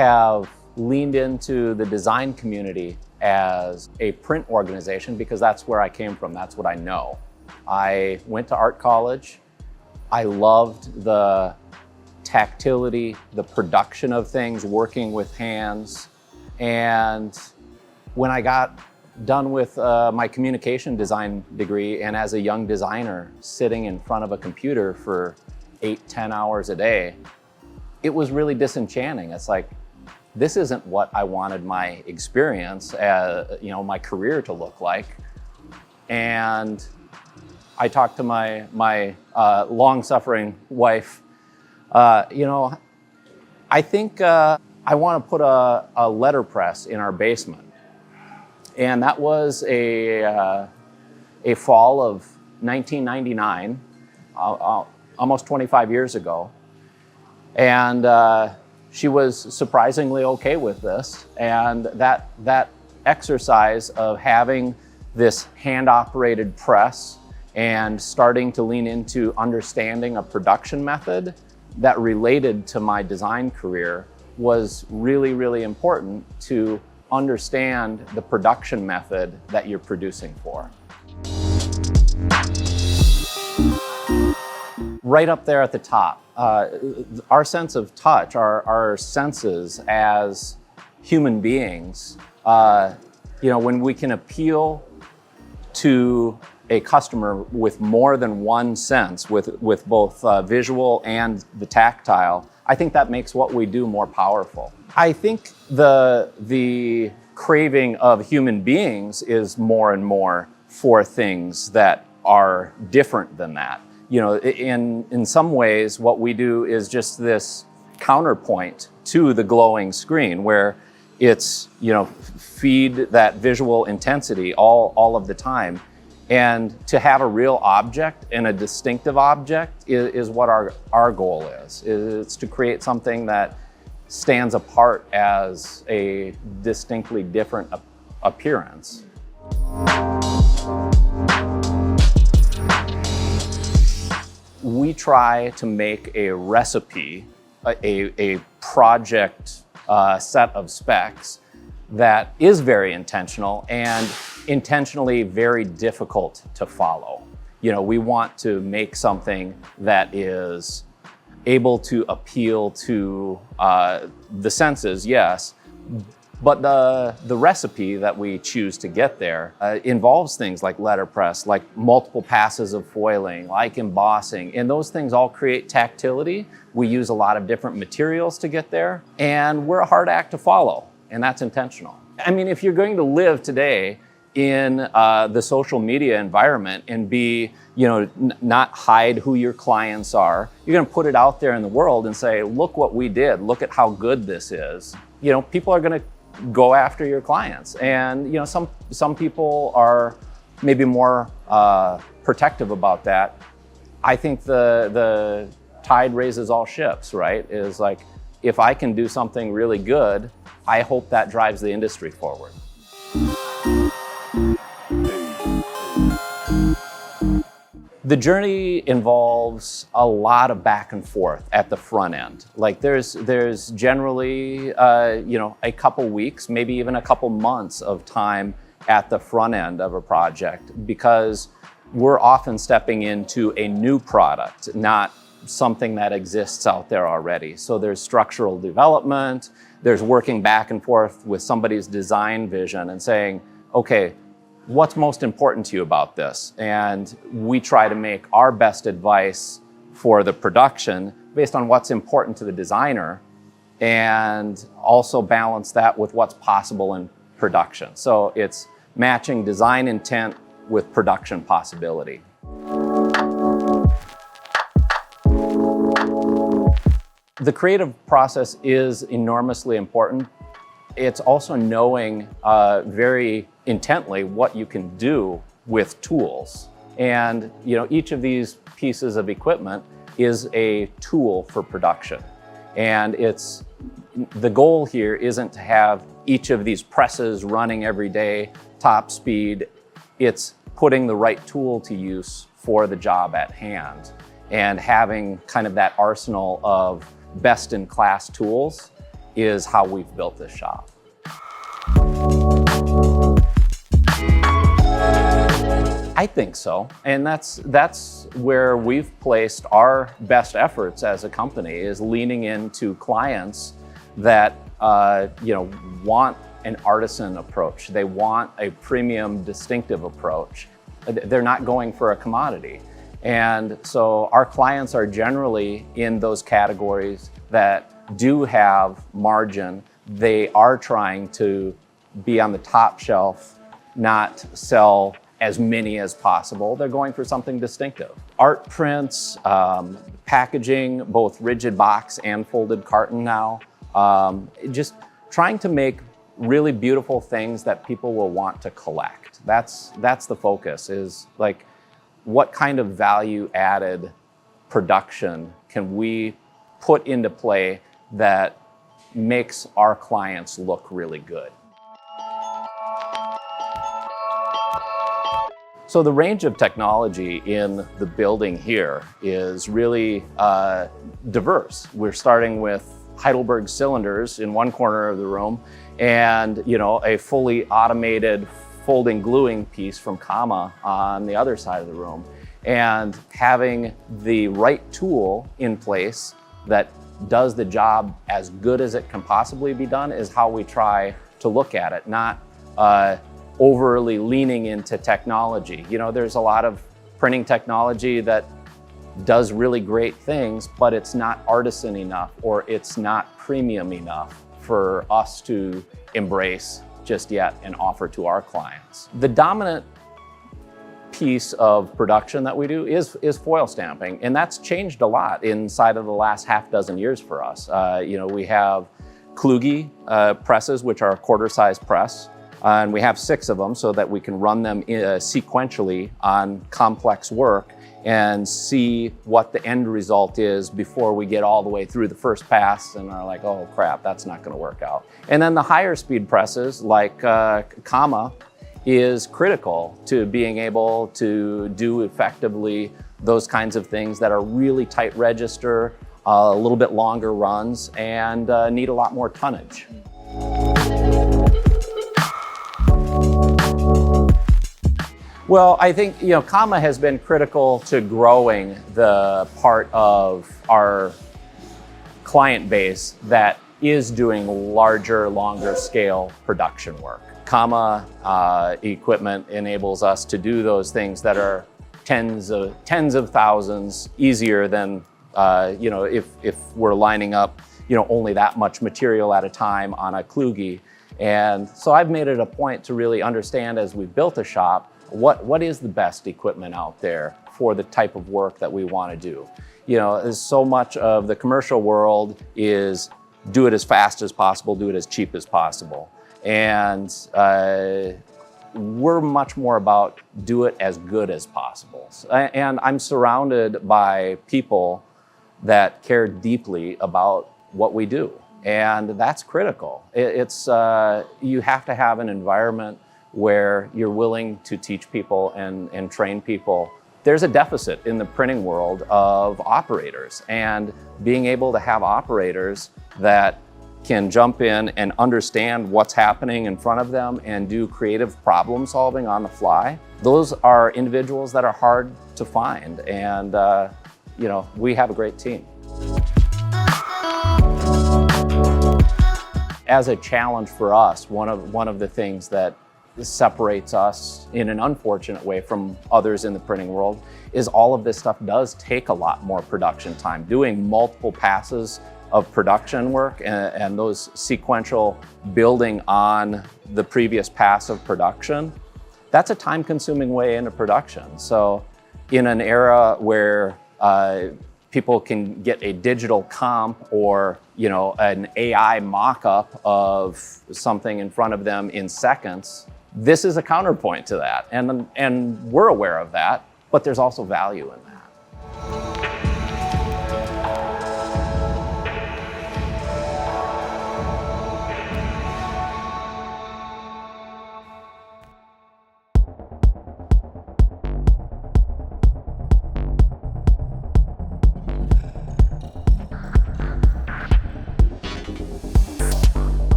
have leaned into the design community as a print organization because that's where I came from, that's what I know. I went to art college. I loved the tactility, the production of things, working with hands. And when I got done with my communication design degree, and as a young designer sitting in front of a computer for 8-10 hours a day, it was really disenchanting. It's like, this isn't what I wanted my experience, my career to look like. And I talked to my long-suffering wife. I think I want to put a letterpress in our basement. And that was a fall of 1999, almost 25 years ago. And she was surprisingly okay with this. And that exercise of having this hand-operated press and starting to lean into understanding a production method that related to my design career was really, really important to understand the production method that you're producing for. Right up there at the top, our sense of touch, our senses as human beings, when we can appeal to a customer with more than one sense, with both visual and the tactile, I think that makes what we do more powerful. I think the craving of human beings is more and more for things that are different than that. In some ways, what we do is just this counterpoint to the glowing screen, where it's, feed that visual intensity all of the time. And to have a real object and a distinctive object is what our goal is. It's to create something that stands apart as a distinctly different appearance. We try to make a recipe, a project set of specs that is very intentional and intentionally very difficult to follow. We want to make something that is able to appeal to the senses, yes, but the recipe that we choose to get there involves things like letterpress, like multiple passes of foiling, like embossing, and those things all create tactility. We use a lot of different materials to get there, and we're a hard act to follow, and that's intentional. I mean, if you're going to live today in the social media environment and be, not hide who your clients are, you're going to put it out there in the world and say, look what we did, look at how good this is. People are going to go after your clients. And, some people are maybe more protective about that. I think the tide raises all ships, right? Is like, if I can do something really good, I hope that drives the industry forward. The journey involves a lot of back and forth at the front end. Like there's generally, a couple weeks, maybe even a couple months of time at the front end of a project, because we're often stepping into a new product, not something that exists out there already. So there's structural development, there's working back and forth with somebody's design vision and saying, okay, what's most important to you about this? And we try to make our best advice for the production based on what's important to the designer, and also balance that with what's possible in production. So it's matching design intent with production possibility. The creative process is enormously important. It's also knowing very intently what you can do with tools. And each of these pieces of equipment is a tool for production. And the goal here isn't to have each of these presses running every day, top speed. It's putting the right tool to use for the job at hand, and having kind of that arsenal of best-in-class tools is how we've built this shop. I think so, and that's where we've placed our best efforts as a company, is leaning into clients that want an artisan approach. They want a premium, distinctive approach. They're not going for a commodity. And so our clients are generally in those categories that do have margin. They are trying to be on the top shelf, not sell as many as possible. They're going for something distinctive. Art prints, packaging, both rigid box and folded carton now. Just trying to make really beautiful things that people will want to collect. That's the focus, is like, what kind of value added production can we put into play that makes our clients look really good? So the range of technology in the building here is really diverse. We're starting with Heidelberg cylinders in one corner of the room, and a fully automated folding gluing piece from Kama on the other side of the room. And having the right tool in place that does the job as good as it can possibly be done is how we try to look at it, not overly leaning into technology. There's a lot of printing technology that does really great things, but it's not artisan enough, or it's not premium enough for us to embrace just yet and offer to our clients. The dominant piece of production that we do is foil stamping, and that's changed a lot inside of the last half dozen years for us. We have Kluege presses, which are a quarter-size press, and we have 6 of them so that we can run them sequentially on complex work and see what the end result is before we get all the way through the first pass and are like, oh crap, that's not going to work out. And then the higher speed presses like Kama is critical to being able to do effectively those kinds of things that are really tight register, a little bit longer runs, and need a lot more tonnage. Well, I think Kama has been critical to growing the part of our client base that is doing larger, longer scale production work. Kama equipment enables us to do those things that are tens of thousands easier than if we're lining up only that much material at a time on a Kluege. And so I've made it a point to really understand, as we've built a shop, what is the best equipment out there for the type of work that we want to do. So much of the commercial world is do it as fast as possible, do it as cheap as possible. And we're much more about do it as good as possible. And I'm surrounded by people that care deeply about what we do. And that's critical. You have to have an environment where you're willing to teach people and train people. There's a deficit in the printing world of operators, and being able to have operators that can jump in and understand what's happening in front of them and do creative problem solving on the fly. Those are individuals that are hard to find, and we have a great team. As a challenge for us, one of the things that separates us in an unfortunate way from others in the printing world is all of this stuff does take a lot more production time. Doing multiple passes of production work and those sequential building on the previous pass of production, that's a time-consuming way into production. So in an era where people can get a digital comp or an AI mock-up of something in front of them in seconds, this is a counterpoint to that, and we're aware of that, but there's also value in that.